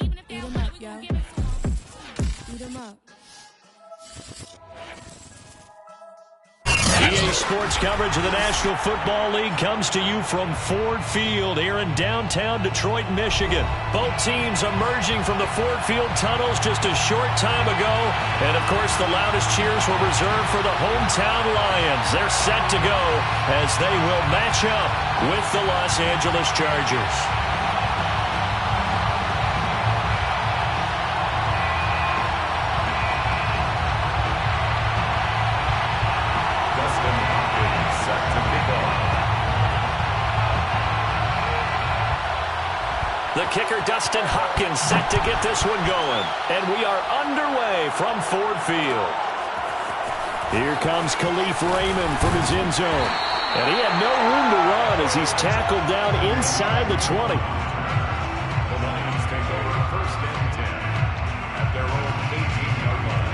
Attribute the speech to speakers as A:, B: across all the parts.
A: Eat 'em up, yo. Eat 'em up.
B: EA Sports coverage of the National Football League comes to you from Ford Field here in downtown Detroit, Michigan. Both teams emerging from the Ford Field tunnels just a short time ago. And, of course, the loudest cheers were reserved for the hometown Lions. They're set to go as they will match up with the Los Angeles Chargers. The kicker, Dustin Hopkins, set to get this one going. And we are underway from Ford Field. Here comes Khalif Raymond from his end zone. And he had no room to run as he's tackled down inside the 20.
C: The Lions take over first and 10 at their own 18-yard line.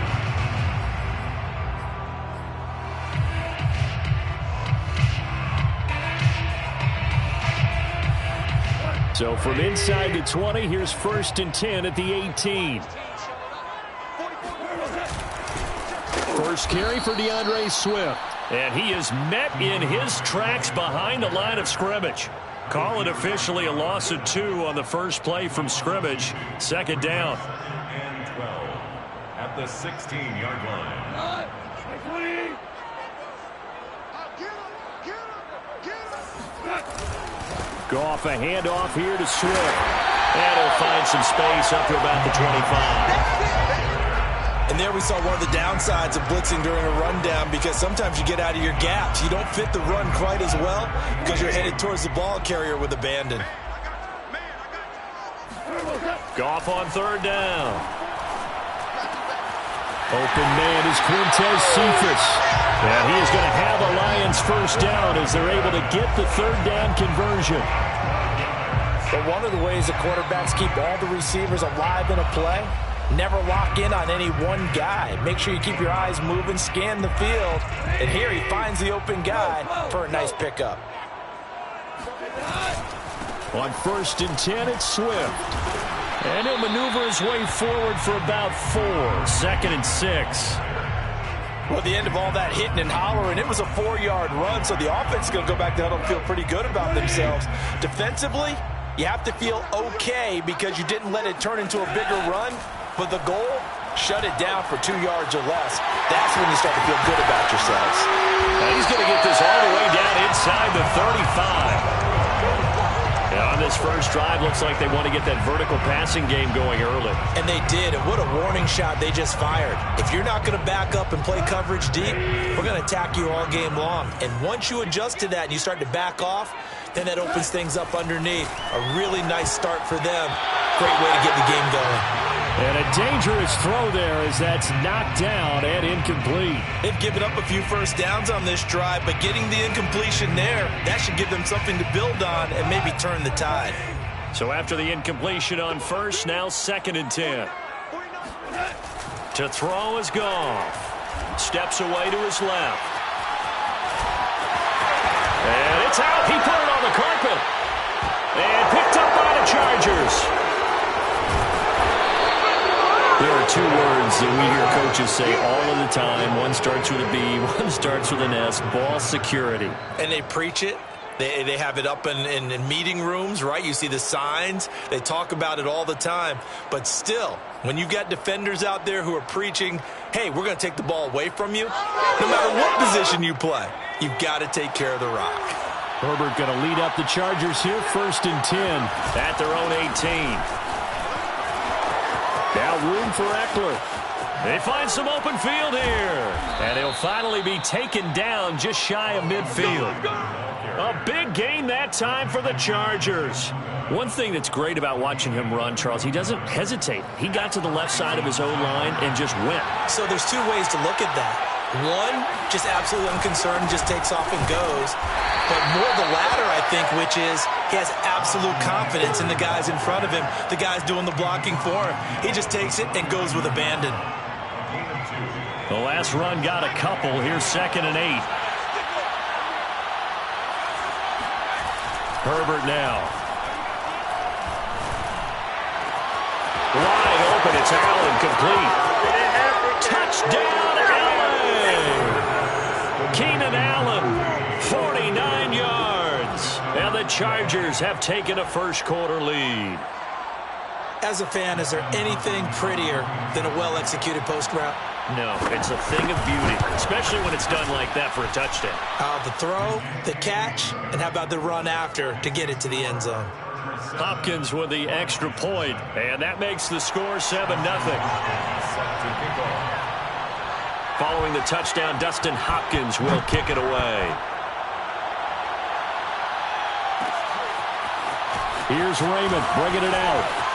B: So from inside the 20, here's first and 10 at the 18. First carry for DeAndre Swift. And he is met in his tracks behind the line of scrimmage. Call it officially a loss of 2 on the first play from scrimmage. Second down.
C: And 12 at the 16-yard line.
B: Goff a handoff here to Swift. And he'll find some space up to about the 25.
D: And there we saw one of the downsides of blitzing during a rundown, because sometimes you get out of your gaps. You don't fit the run quite as well because you're headed towards the ball carrier with abandon.
B: Goff on third down. Open man is Quintez Cephas. And he is going to have a Lions first down as they're able to get the third down conversion.
D: But one of the ways the quarterbacks keep all the receivers alive in a play, never lock in on any one guy. Make sure you keep your eyes moving, scan the field. And here he finds the open guy for a nice pickup.
B: On first and 10, it's Swift. And he'll maneuver his way forward for about 4. Second and 6.
D: Well, at the end of all that hitting and hollering, it was a 4-yard run, so the offense is going to go back to huddle and feel pretty good about themselves. Defensively, you have to feel okay because you didn't let it turn into a bigger run, but the goal, shut it down for 2 yards or less. That's when you start to feel good about yourselves.
B: Now he's going to get this all the way down inside the 35. And on this first drive, looks like they want to get that vertical passing game going early.
D: And they did, and what a warning shot they just fired. If you're not going to back up and play coverage deep, we're going to attack you all game long. And once you adjust to that and you start to back off, then that opens things up underneath. A really nice start for them. Great way to get the game going.
B: And a dangerous throw there as that's knocked down and incomplete.
D: They've given up a few first downs on this drive, but getting the incompletion there, that should give them something to build on and maybe turn the tide.
B: So after the incompletion on first, now second and 10. To throw is Goff. Steps away to his left. And it's out. He put it on the carpet. And picked up by the Chargers. There are 2 words that we hear coaches say all of the time. One starts with a B, one starts with an S. Ball security.
D: And they preach it. They have it up in meeting rooms, right? You see the signs. They talk about it all the time. But still, when you've got defenders out there who are preaching, hey, we're going to take the ball away from you, no matter what position you play, you've got to take care of the rock.
B: Herbert going to lead up the Chargers here, first and 10 at their own 18. Now room for Eckler. They find some open field here. And he'll finally be taken down just shy of midfield. A big gain that time for the Chargers. One thing that's great about watching him run, Charles, he doesn't hesitate. He got to the left side of his own line and just went.
D: So there's 2 ways to look at that. One, just absolutely unconcerned, just takes off and goes. But more the latter, I think, which is he has absolute confidence in the guys in front of him, the guys doing the blocking for him. He just takes it and goes with abandon.
B: The last run got a couple. Here's second and 8. Herbert now. Wide open, it's Allen, complete. Touchdown, Allen! Keenan Allen, 49 yards. And the Chargers have taken a first-quarter lead.
D: As a fan, is there anything prettier than a well-executed post route?
B: No, it's a thing of beauty, especially when it's done like that for a touchdown.
D: The throw, the catch, and how about the run after to get it to the end zone?
B: Hopkins with the extra point, and that makes the score 7-0. Following the touchdown, Dustin Hopkins will kick it away. Here's Raymond bringing it out.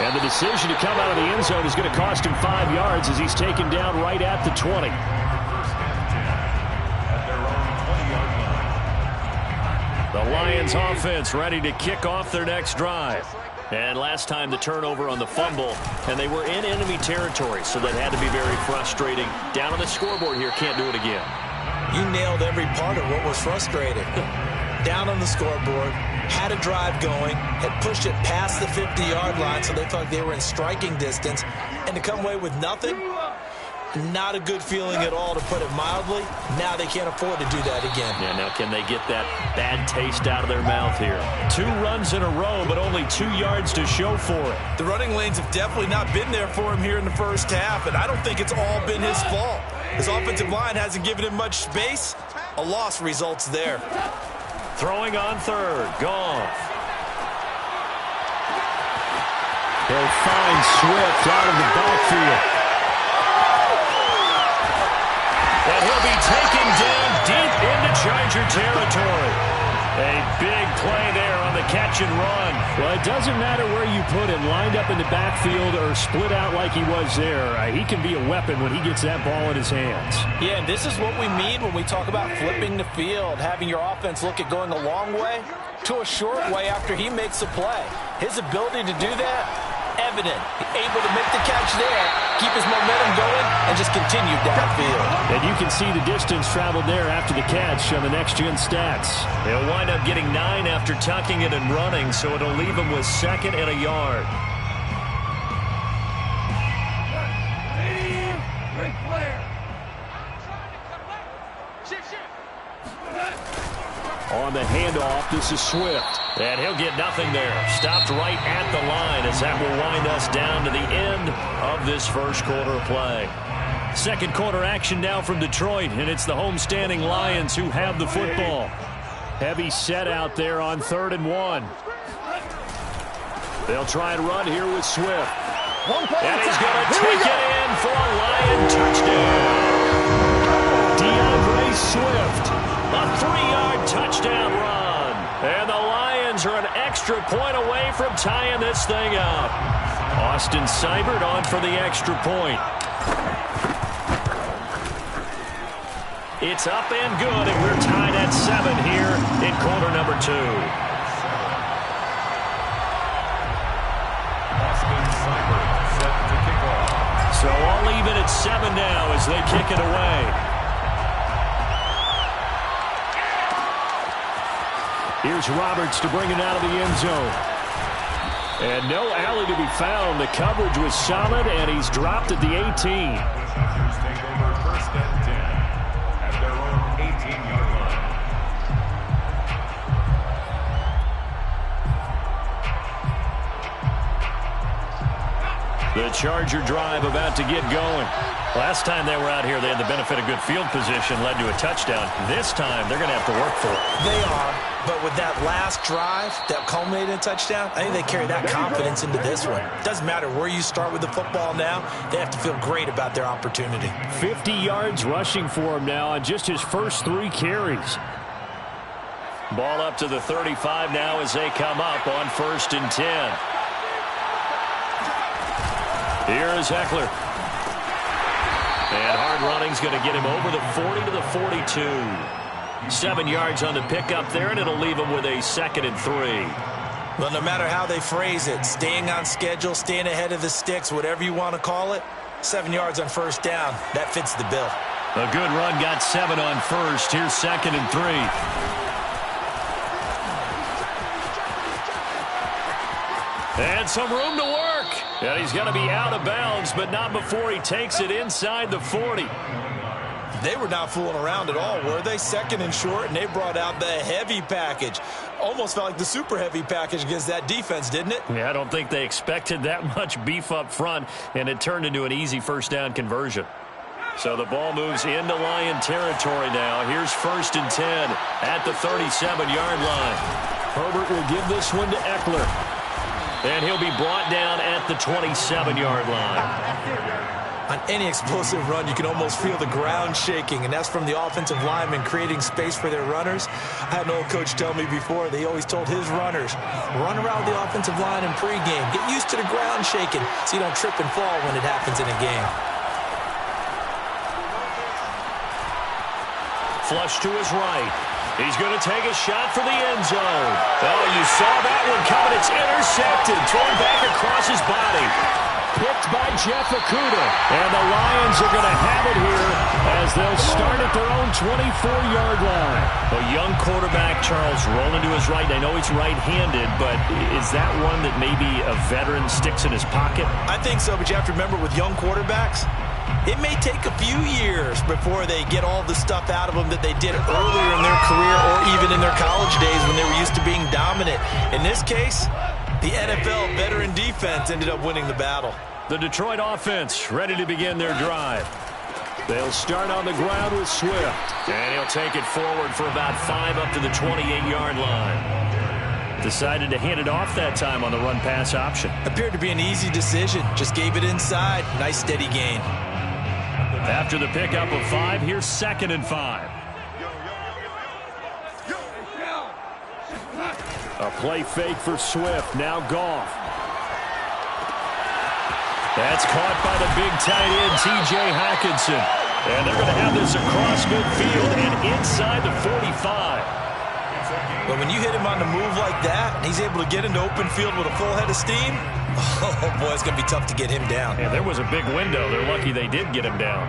B: And the decision to come out of the end zone is going to cost him 5 yards as he's taken down right at the 20. The Lions offense ready to kick off their next drive. And last time the turnover on the fumble, and they were in enemy territory, so that had to be very frustrating. Down on the scoreboard here, can't do it again.
D: You nailed every part of what was frustrating. Down on the scoreboard, had a drive going, had pushed it past the 50-yard line, so they thought they were in striking distance, and to come away with nothing, not a good feeling at all, to put it mildly. Now they can't afford to do that again.
B: Yeah, now can they get that bad taste out of their mouth here? 2 runs in a row, but only 2 yards to show for it.
D: The running lanes have definitely not been there for him here in the first half, and I don't think it's all been his fault. His offensive line hasn't given him much space. A loss results there.
B: Throwing on third, Goff. They'll find Swift out of the backfield. And he'll be taken down deep into Charger territory. A big play there on the catch and run. Well, it doesn't matter where you put him, lined up in the backfield or split out like he was there. He can be a weapon when he gets that ball in his hands.
D: Yeah, and this is what we mean when we talk about flipping the field, having your offense look at going a long way to a short way after he makes a play. His ability to do that, evident. Able to make the catch there, keep his momentum going, and just continue downfield.
B: And you can see the distance traveled there after the catch on the next-gen stats. He'll wind up getting 9 after tucking it and running, so it'll leave him with 2nd and a yard. On the handoff, this is Swift. And he'll get nothing there. Stopped right at the line as that will wind us down to the end of this first quarter play. Second quarter action now from Detroit, and it's the homestanding Lions who have the football. Heavy set out there on 3rd and 1. They'll try and run here with Swift. And he's going to take it in for a Lion touchdown. DeAndre Swift, a 3-yard touchdown run. And the Lions are an extra point away from tying this thing up. Austin Seibert on for the extra point. It's up and good, and we're tied at 7 here in quarter number 2.
C: Austin Seibert set to kick off.
B: So all even at 7 now as they kick it away. Here's Roberts to bring it out of the end zone. And no alley to be found. The coverage was solid, and he's dropped at the 18.
C: Chargers take over 1st and 10 at their own 18-yard line.
B: The Charger drive about to get going. Last time they were out here, they had the benefit of good field position, led to a touchdown. This time, they're going to have to work for it.
D: They are, but with that last drive that culminated in a touchdown, I think they carry that confidence into this one. Doesn't matter where you start with the football now, they have to feel great about their opportunity.
B: 50 yards rushing for him now on just his first 3 carries. Ball up to the 35 now as they come up on 1st and 10. Here is Eckler. And hard running's going to get him over the 40 to the 42. 7 yards on the pickup there, and it'll leave him with a 2nd and 3.
D: Well, no matter how they phrase it, staying on schedule, staying ahead of the sticks, whatever you want to call it, 7 yards on 1st down, that fits the bill.
B: A good run, got 7 on 1st. Here's 2nd and 3. And some room to work. And he's going to be out of bounds, but not before he takes it inside the 40.
D: They were not fooling around at all, were they? Second and short, and they brought out the heavy package. Almost felt like the super heavy package against that defense, didn't it?
B: Yeah, I don't think they expected that much beef up front, and it turned into an easy first down conversion. So the ball moves into Lion territory now. Here's 1st and 10 at the 37-yard line. Herbert will give this one to Eckler. And he'll be brought down at the 27-yard line.
D: On any explosive run, you can almost feel the ground shaking, and that's from the offensive linemen creating space for their runners. I had an old coach tell me before, they always told his runners, run around the offensive line in pregame. Get used to the ground shaking so you don't trip and fall when it happens in a game.
B: Flush to his right. He's going to take a shot for the end zone. Oh, you saw that one coming. It's intercepted. Thrown back across his body. Picked by Jeff Okudah. And the Lions are going to have it here as they'll start at their own 24-yard line. A young quarterback, Charles, rolling to his right. I know he's right-handed, but is that one that maybe a veteran sticks in his pocket?
D: I think so, but you have to remember with young quarterbacks, it may take a few years before they get all the stuff out of them that they did earlier in their career or even in their college days when they were used to being dominant. In this case, the NFL veteran defense ended up winning the battle.
B: The Detroit offense ready to begin their drive. They'll start on the ground with Swift. And he'll take it forward for about 5 up to the 28-yard line. Decided to hand it off that time on the run-pass option.
D: Appeared to be an easy decision. Just gave it inside. Nice steady gain.
B: After the pickup of 5, here's 2nd and 5. A play fake for Swift. Now Goff. That's caught by the big tight end, T.J. Hockenson. And they're going to have this across midfield and inside the 45.
D: But when you hit him on the move like that, and he's able to get into open field with a full head of steam, oh, boy, it's going to be tough to get him down.
B: Yeah, there was a big window. They're lucky they did get him down.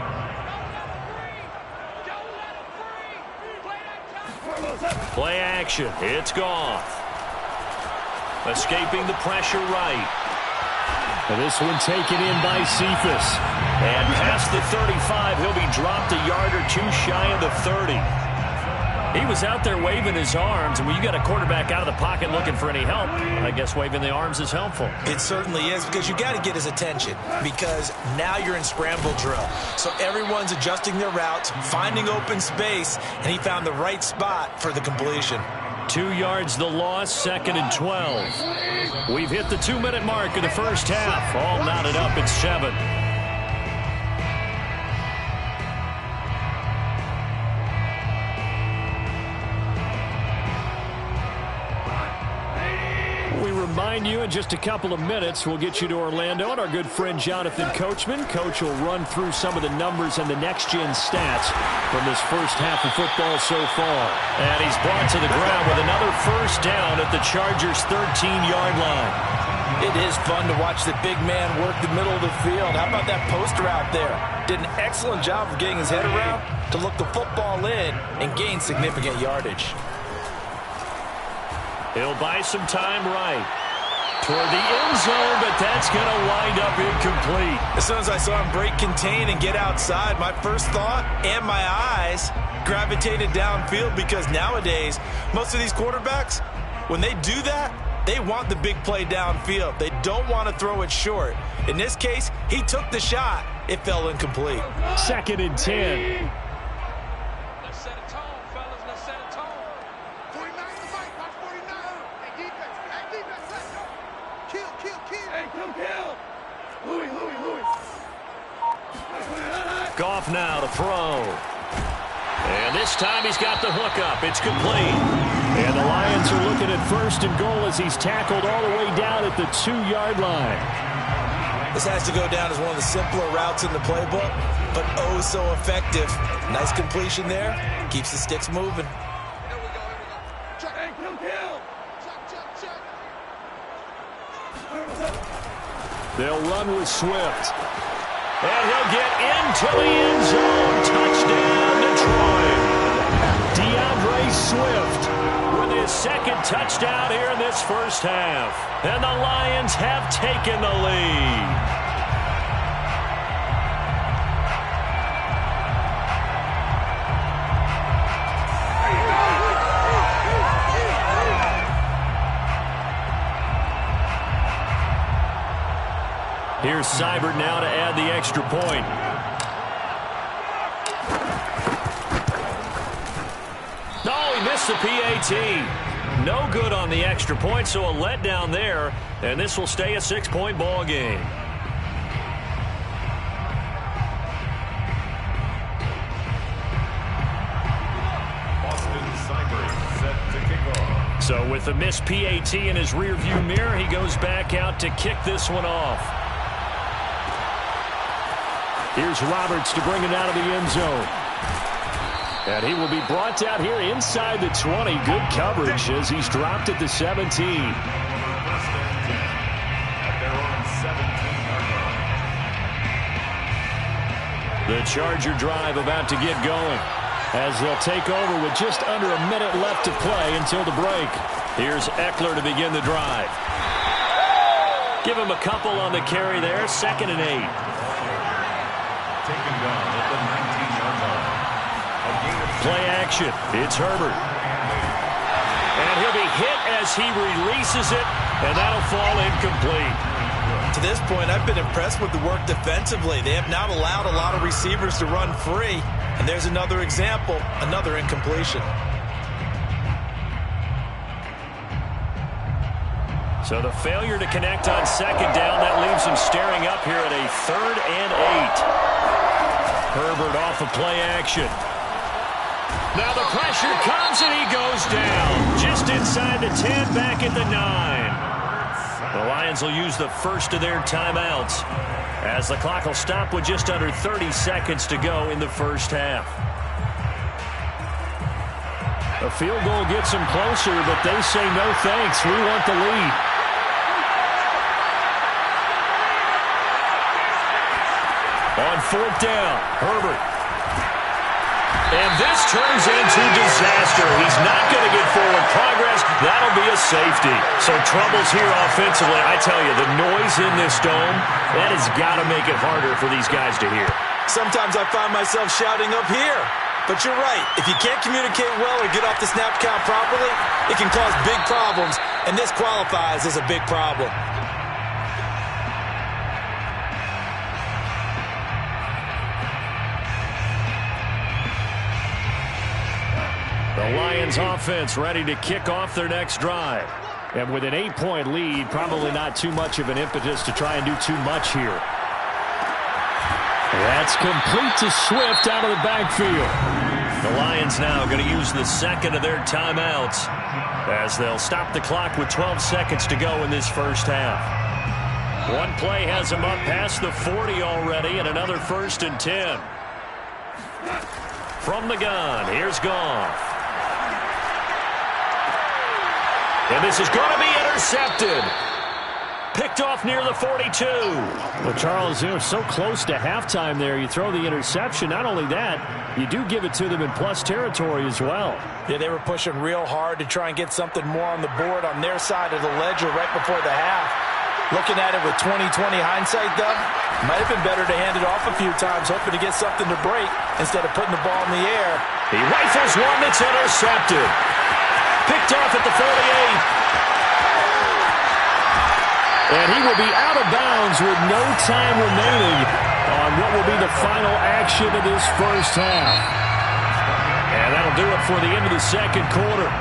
B: Play action. It's Goff. Escaping the pressure right. And this one taken in by Cephas. And past the 35, he'll be dropped a yard or two shy of the 30. He was out there waving his arms, and when you got a quarterback out of the pocket looking for any help, I guess waving the arms is helpful.
D: It certainly is, because you got to get his attention, because now you're in scramble drill. So everyone's adjusting their routes, finding open space, and he found the right spot for the completion.
B: 2 yards the loss, 2nd and 12. We've hit the 2-minute mark of the first half. All knotted up at 7. Remind you in just a couple of minutes, we'll get you to Orlando and our good friend Jonathan Coachman. Coach will run through some of the numbers and the next-gen stats from this first half of football so far. And he's brought to the ground with another first down at the Chargers' 13-yard line.
D: It is fun to watch the big man work the middle of the field. How about that poster out there? Did an excellent job of getting his head around to look the football in and gain significant yardage.
B: He'll buy some time right toward the end zone, but that's going to wind up incomplete.
D: As soon as I saw him break contain and get outside, my first thought and my eyes gravitated downfield, because nowadays, most of these quarterbacks, when they do that, they want the big play downfield. They don't want to throw it short. In this case, he took the shot. It fell incomplete.
B: 2nd and 10. Goff now to throw. And this time he's got the hookup. It's complete. And the Lions are looking at 1st and goal as he's tackled all the way down at the 2-yard line.
D: This has to go down as one of the simpler routes in the playbook, but oh so effective. Nice completion there. Keeps the sticks moving.
B: They'll run with Swift. And he'll get into the end zone. Touchdown, Detroit. DeAndre Swift with his second touchdown here in this first half. And the Lions have taken the lead. Here's Seibert now to add the extra point. No, he missed the PAT. No good on the extra point, so a letdown there, and this will stay a 6-point ball game. So with the missed PAT in his rearview mirror, he goes back out to kick this one off. Here's Roberts to bring it out of the end zone. And he will be brought down here inside the 20. Good coverage as he's dropped at the 17. The Charger drive about to get going as they'll take over with just under a minute left to play until the break. Here's Eckler to begin the drive. Give him a couple on the carry there. 2nd and 8.
C: Taken down at the 19-yard line.
B: Play action. It's Herbert. And he'll be hit as he releases it, and that'll fall incomplete.
D: To this point, I've been impressed with the work defensively. They have not allowed a lot of receivers to run free. And there's another example, another incompletion.
B: So the failure to connect on 2nd down, that leaves him staring up here at a 3rd and 8. Herbert off of play action. Now the pressure comes and he goes down. Just inside the 10, back at the 9. The Lions will use the first of their timeouts as the clock will stop with just under 30 seconds to go in the first half. A field goal gets them closer, but they say no thanks. We want the lead. On 4th down, Herbert. And this turns into disaster. He's not going to get forward progress. That'll be a safety. So troubles here offensively. I tell you, the noise in this dome, that has got to make it harder for these guys to hear.
D: Sometimes I find myself shouting up here. But you're right. If you can't communicate well or get off the snap count properly, it can cause big problems. And this qualifies as a big problem.
B: The Lions offense ready to kick off their next drive. And with an 8-point lead, probably not too much of an impetus to try and do too much here. That's complete to Swift out of the backfield. The Lions now going to use the 2nd of their timeouts as they'll stop the clock with 12 seconds to go in this first half. One play has them up past the 40 already, and another 1st and 10. From the gun, here's Goff. And this is going to be intercepted. Picked off near the 42.
E: Well, Charles, they're so close to halftime there. You throw the interception. Not only that, you do give it to them in plus territory as well.
D: Yeah, they were pushing real hard to try and get something more on the board on their side of the ledger right before the half. Looking at it with 20/20 hindsight, though, might have been better to hand it off a few times, hoping to get something to break instead of putting the ball in the air.
B: He rifles one that's intercepted. Picked off at the 48.
E: And he will be out of bounds with no time remaining on what will be the final action of this first half.
B: And that'll do it for the end of the second quarter.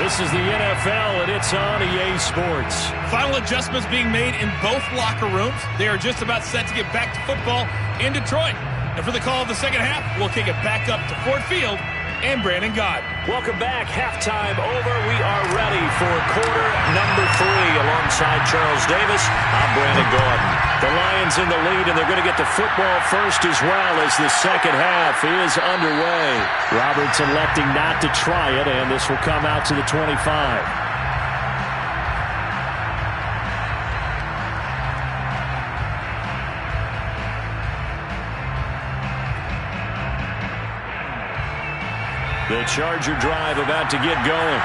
B: This is the NFL, and it's on EA Sports.
F: Final adjustments being made in both locker rooms. They are just about set to get back to football in Detroit. And for the call of the second half, we'll kick it back up to Ford Field and Brandon God.
B: Welcome back. Halftime over. We are ready for quarter number 3. Alongside Charles Davis, I'm Brandon Gordon. The Lions in the lead, and they're going to get the football first as well as the second half is underway.
E: Roberts electing not to try it, and this will come out to the 25. The Charger drive about to get going.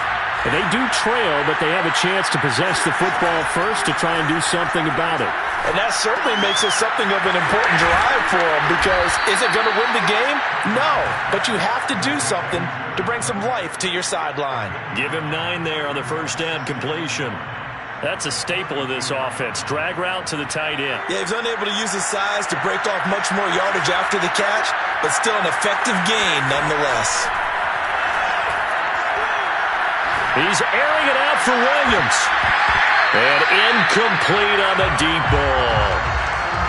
E: They do trail, but they have a chance to possess the football first to try and do something about it.
D: And that certainly makes it something of an important drive for them, because is it going to win the game? No, but you have to do something to bring some life to your sideline.
B: Give him 9 there on the first down completion. That's a staple of this offense. Drag route to the tight end.
D: Yeah, he's unable to use his size to break off much more yardage after the catch, but still an effective gain nonetheless.
B: He's airing it out for Williams. And incomplete on the deep ball.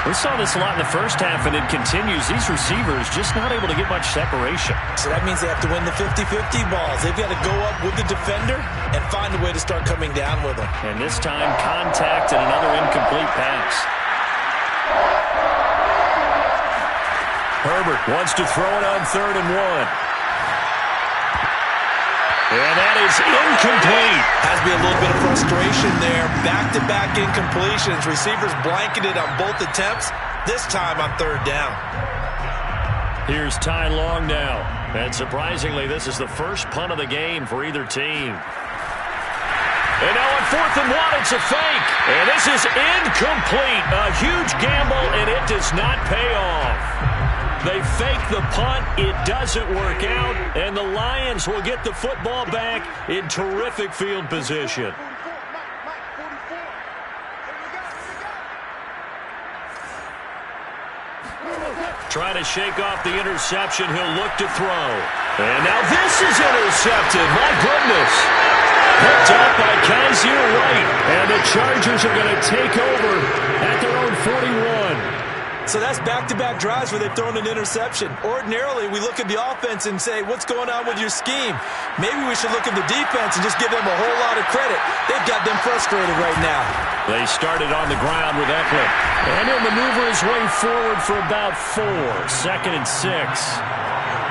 B: We saw this a lot in the first half, and it continues. These receivers just not able to get much separation.
D: So that means they have to win the 50-50 balls. They've got to go up with the defender and find a way to start coming down with them.
B: And this time, contact and another incomplete pass. Herbert wants to throw it on 3rd and 1. And that is incomplete.
D: Has to be a little bit of frustration there. Back-to-back incompletions. Receivers blanketed on both attempts, this time on 3rd down.
B: Here's Ty Long now. And surprisingly, this is the first punt of the game for either team. And now on 4th and 1, it's a fake. And this is incomplete. A huge gamble, and it does not pay off. They fake the punt. It doesn't work out. And the Lions will get the football back in terrific field position. Trying to shake off the interception. He'll look to throw. And now this is intercepted. My goodness. Picked up by Kaiser White. And the Chargers are going to take over at their own 41.
D: So that's back-to-back drives where they've thrown an interception. Ordinarily, we look at the offense and say, what's going on with your scheme? Maybe we should look at the defense and just give them a whole lot of credit. They've got them frustrated right now.
B: They started on the ground with Eckler. And he'll maneuver his way forward for about 4. 2nd and 6.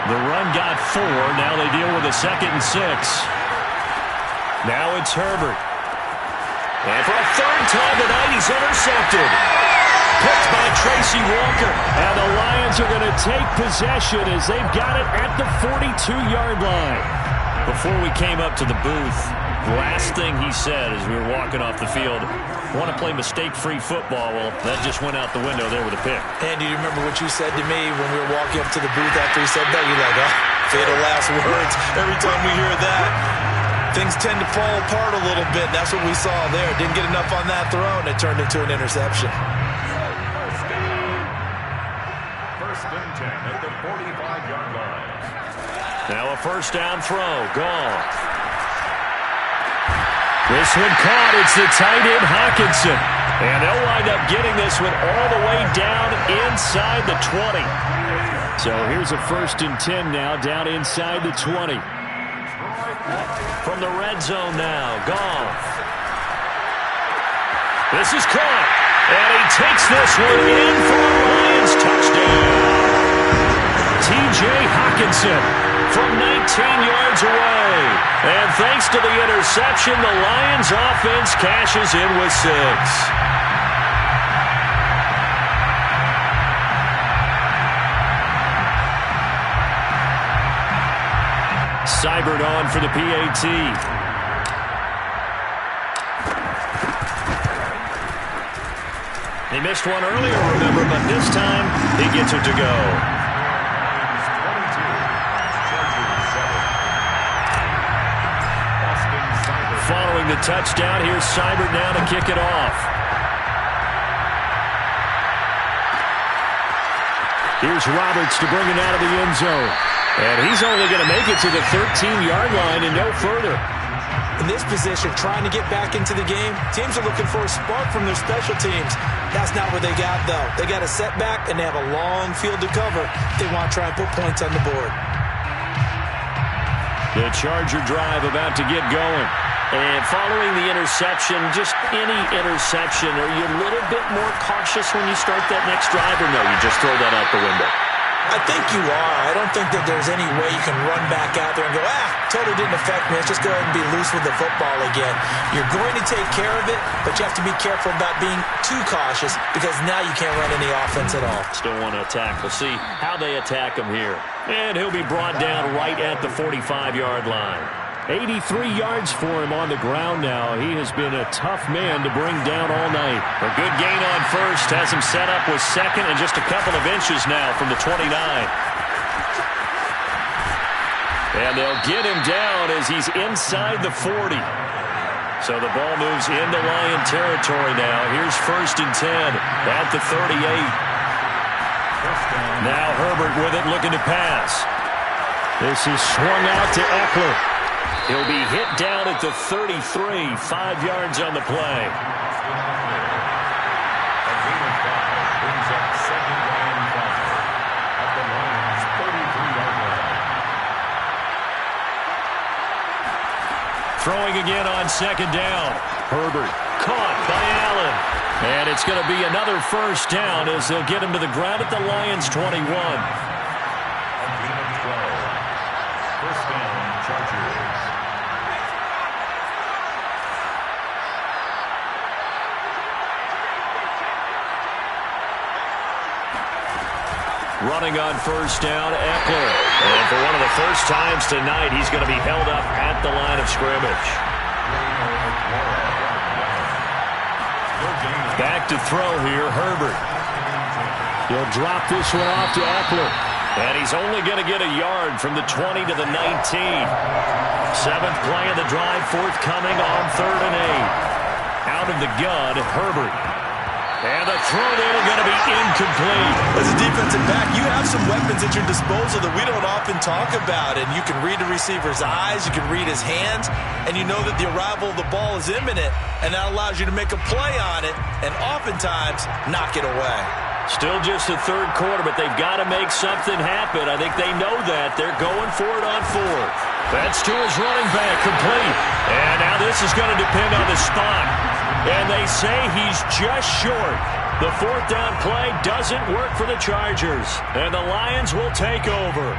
B: The run got 4. Now they deal with a 2nd and 6. Now it's Herbert. And for a 3rd time tonight, he's intercepted. Picked by Tracy Walker. And the Lions are going to take possession as they've got it at the 42-yard line. Before we came up to the booth, the last thing he said as we were walking off the field, want to play mistake-free football. Well, that just went out the window there with a pick.
D: And do you remember what you said to me when we were walking up to the booth after he said that? You're like, oh, fatal last words. Every time we hear that, things tend to fall apart a little bit. That's what we saw there. Didn't get enough on that throw, and it turned into an interception.
C: At the 45-yard line.
B: Now a 1st down throw. Gone. This one caught. It's the tight end, Hawkinson. And they'll wind up getting this one all the way down inside the 20. So here's a 1st and 10 now, down inside the 20. From the red zone now. Goff. This is caught. And he takes this one in for a Lions touchdown. T.J. Hawkinson from 19 yards away. And thanks to the interception, the Lions offense cashes in with 6. Seibert on for the PAT. He missed one earlier, remember, but this time he gets it to go. Following the touchdown, here's Seibert now to kick it off. Here's Roberts to bring it out of the end zone. And he's only going to make it to the 13-yard line and no further.
D: In this position, trying to get back into the game, teams are looking for a spark from their special teams. That's not what they got, though. They got a setback, and they have a long field to cover if they want to try and put points on the board.
B: The Charger drive about to get going. And following the interception, just any interception, are you a little bit more cautious when you start that next drive, or no, you just throw that out the window?
D: I think you are. I don't think that there's any way you can run back out there and go, totally didn't affect me. Let's just go ahead and be loose with the football again. You're going to take care of it, but you have to be careful about being too cautious because now you can't run any offense at all.
B: Still want to attack. We'll see how they attack him here. And he'll be brought down right at the 45-yard line. 83 yards for him on the ground now. He has been a tough man to bring down all night. A good gain on first. Has him set up with second and just a couple of inches now from the 29. And they'll get him down as he's inside the 40. So the ball moves into Lion territory now. Here's 1st and 10 at the 38. Now Herbert with it, looking to pass. This is swung out to Eckler. He'll be hit down at the 33, 5 yards on the play.
C: A gain of 5 brings up 2nd and 5 at the Lions' 33-yard line.
B: Throwing again on 2nd down. Herbert caught by Allen. And it's going to be another 1st down as they'll get him to the ground at the Lions' 21.
C: A gain of 12. 1st down, Chargers.
B: Running on 1st down, Eckler. And for one of the first times tonight, he's going to be held up at the line of scrimmage. Back to throw here, Herbert. He'll drop this one off to Eckler. And he's only going to get a yard from the 20 to the 19. 7th play of the drive, forthcoming on 3rd and 8. Out of the gun, Herbert. And the throw there going to be incomplete.
D: As a defensive back, you have some weapons at your disposal that we don't often talk about. And you can read the receiver's eyes, you can read his hands, and you know that the arrival of the ball is imminent. And that allows you to make a play on it and oftentimes knock it away.
B: Still just the 3rd quarter, but they've got to make something happen. I think they know that. They're going for it on 4th. That's to his running back, complete. And now this is going to depend on the spot. And they say he's just short. The 4th down play doesn't work for the Chargers. And the Lions will take over.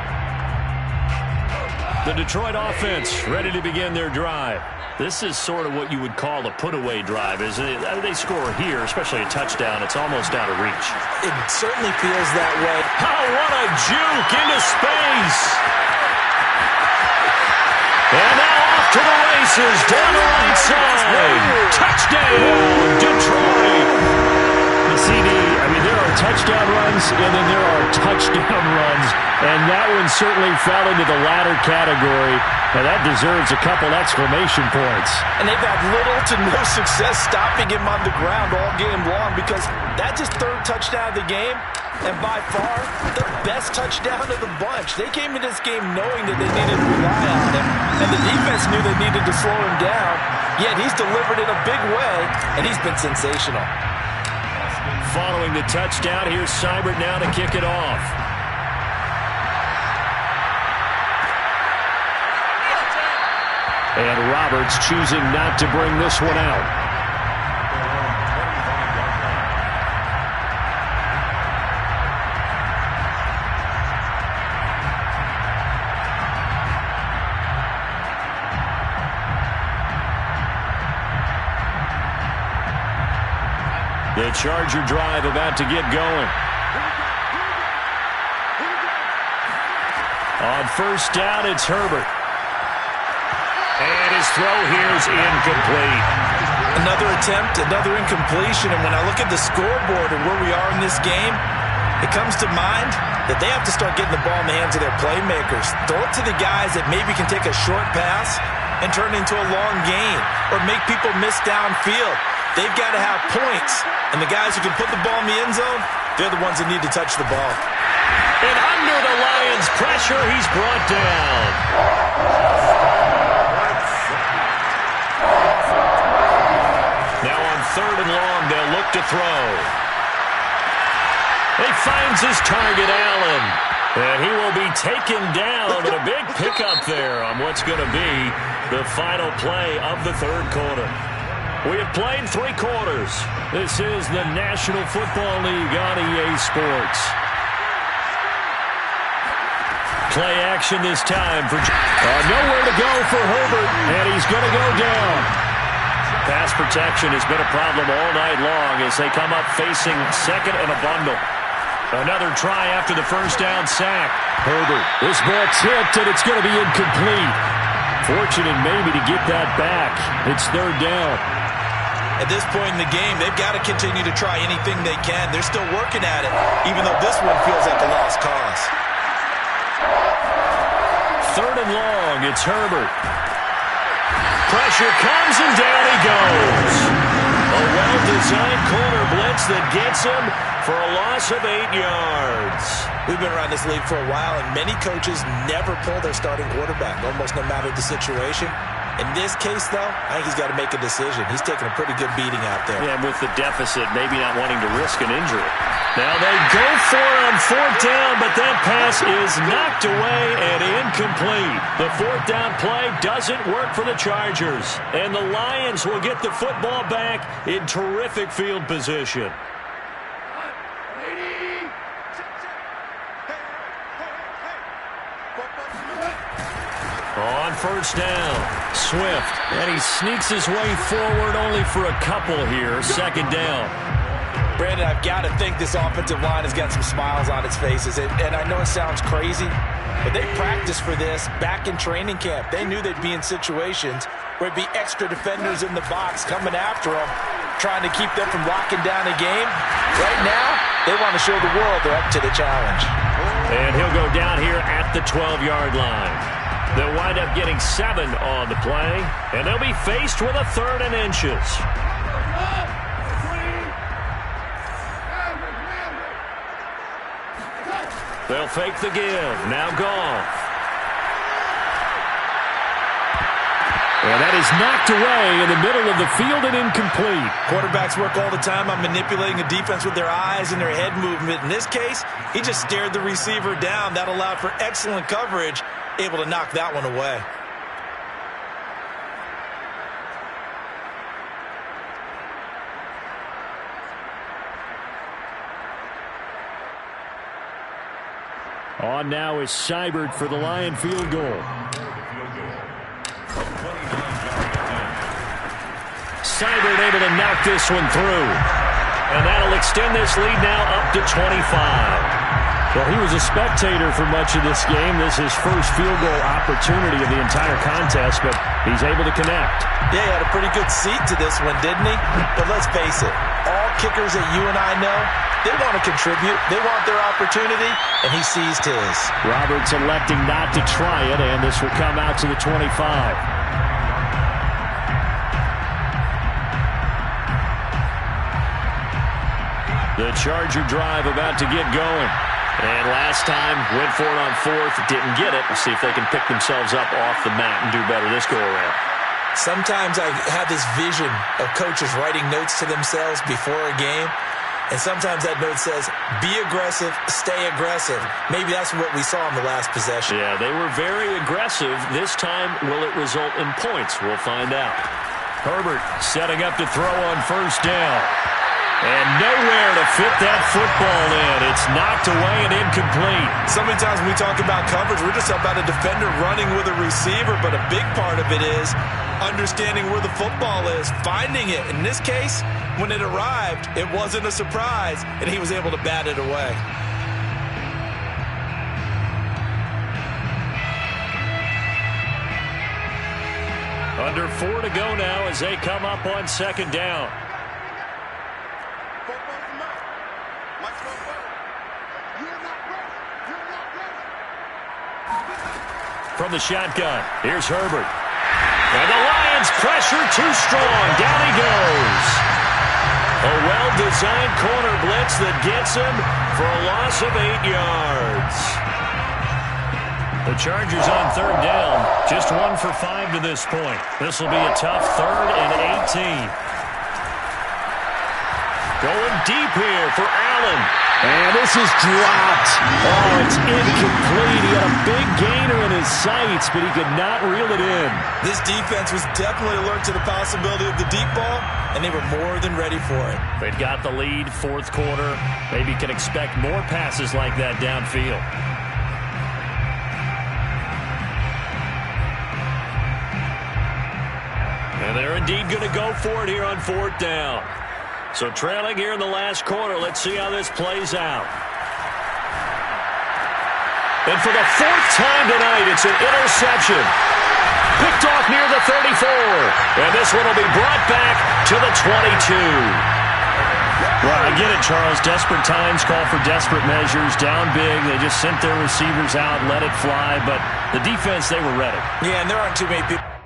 B: The Detroit offense ready to begin their drive. This is sort of what you would call a put-away drive, isn't it? They score here, especially a touchdown. It's almost out of reach.
D: It certainly feels that way.
B: Oh, what a juke into space. And now off to the races, down the right side. Touchdown, Detroit. The CD, there are touchdown runs, and then there are touchdown runs. And that one certainly fell into the latter category. And that deserves a couple exclamation points.
D: And they've had little to no success stopping him on the ground all game long because that's his 3rd touchdown of the game. And by far, the best touchdown of the bunch. They came into this game knowing that they needed to rely on him. And the defense knew they needed to slow him down. Yet he's delivered in a big way, and he's been sensational.
B: Following the touchdown, here's Seibert now to kick it off. And Roberts choosing not to bring this one out. The Charger drive about to get going. On 1st down, it's Herbert. And his throw here is incomplete.
D: Another attempt, another incompletion. And when I look at the scoreboard and where we are in this game, it comes to mind that they have to start getting the ball in the hands of their playmakers. Throw it to the guys that maybe can take a short pass and turn it into a long gain or make people miss downfield. They've got to have points. And the guys who can put the ball in the end zone, they're the ones that need to touch the ball.
B: And under the Lions' pressure, he's brought down. Now on 3rd and long, they'll look to throw. He finds his target, Allen. And he will be taken down, but a big pickup there on what's going to be the final play of the 3rd quarter. We have played 3 quarters. This is the National Football League on EA Sports. play action this time for nowhere to go for Herbert, and he's going to go down. Pass protection has been a problem all night long as they come up facing second and a bundle. Another try after the first down sack. Herbert, this ball tipped, and it's going to be incomplete. Fortunate maybe to get that back. It's third down.
D: At this point in the game, they've got to continue to try anything they can. They're still working at it, even though this one feels like a lost cause.
B: Third and long, it's Herbert. Pressure comes, and down he goes. A well-designed corner blitz that gets him for a loss of 8 yards.
D: We've been around this league for a while, and many coaches never pull their starting quarterback, almost no matter the situation. In this case, though, I think he's got to make a decision. He's taking a pretty good beating out there.
B: Yeah, and with the deficit, maybe not wanting to risk an injury. Now they go for it on fourth down, but that pass is knocked away and incomplete. The fourth down play doesn't work for the Chargers, and the Lions will get the football back in terrific field position. On first down, Swift, and he sneaks his way forward only for a couple here. Second down.
D: Brandon, I've got to think this offensive line has got some smiles on its faces. And I know it sounds crazy, but they practiced for this back in training camp. They knew they'd be in situations where it'd be extra defenders in the box coming after them, trying to keep them from locking down a game. Right now, they want to show the world they're up to the challenge.
B: And he'll go down here at the 12-yard line. They'll wind up getting 7 on the play, and they'll be faced with a third and inches. They'll fake the give. Now Goff. And that is knocked away in the middle of the field and incomplete.
D: Quarterbacks work all the time on manipulating a defense with their eyes and their head movement. In this case, he just stared the receiver down. That allowed for excellent coverage, able to knock that one away.
B: On now is Seibert for the Lion field goal. Seibert able to knock this one through. And that'll extend this lead now up to 25. Well, he was a spectator for much of this game. This is his first field goal opportunity of the entire contest, but he's able to connect.
D: Yeah, he had a pretty good seat to this one, didn't he? But let's face it, all kickers that you and I know, they want to contribute. They want their opportunity, and he seized his.
B: Roberts electing not to try it, and this will come out to the 25. The Charger drive about to get going. And last time, went for it on fourth, didn't get it. We'll see if they can pick themselves up off the mat and do better this go-around.
D: Sometimes I have this vision of coaches writing notes to themselves before a game, and sometimes that note says, be aggressive, stay aggressive. Maybe that's what we saw in the last possession.
B: Yeah, they were very aggressive. This time, will it result in points? We'll find out. Herbert setting up to throw on first down. And nowhere to fit that football in. It's knocked away and incomplete.
D: So many times when we talk about coverage, we're just about a defender running with a receiver, but a big part of it is understanding where the football is, finding it. In this case, when it arrived, it wasn't a surprise, and he was able to bat it away.
B: Under 4 to go now as they come up on second down. From the shotgun, here's Herbert. And the Lions pressure too strong. Down he goes. A well-designed corner blitz that gets him for a loss of 8 yards. The Chargers on third down. Just 1 for 5 to this point. This will be a tough 3rd and 18. Going deep here for Allen. And this is dropped. Oh, it's incomplete. He had a big gainer in his sights, but he could not reel it in.
D: This defense was definitely alert to the possibility of the deep ball, and they were more than ready for it.
B: They've got the lead, fourth quarter. Maybe can expect more passes like that downfield. they're indeed going to go for it here on 4th down. So trailing here in the last quarter. Let's see how this plays out. And for the 4th time tonight, it's an interception. Picked off near the 34. And this one will be brought back to the 22. Well, I get it, Charles. Desperate times call for desperate measures. Down big. They just sent their receivers out, let it fly. But the defense, they were ready.
D: Yeah, and there aren't too many people.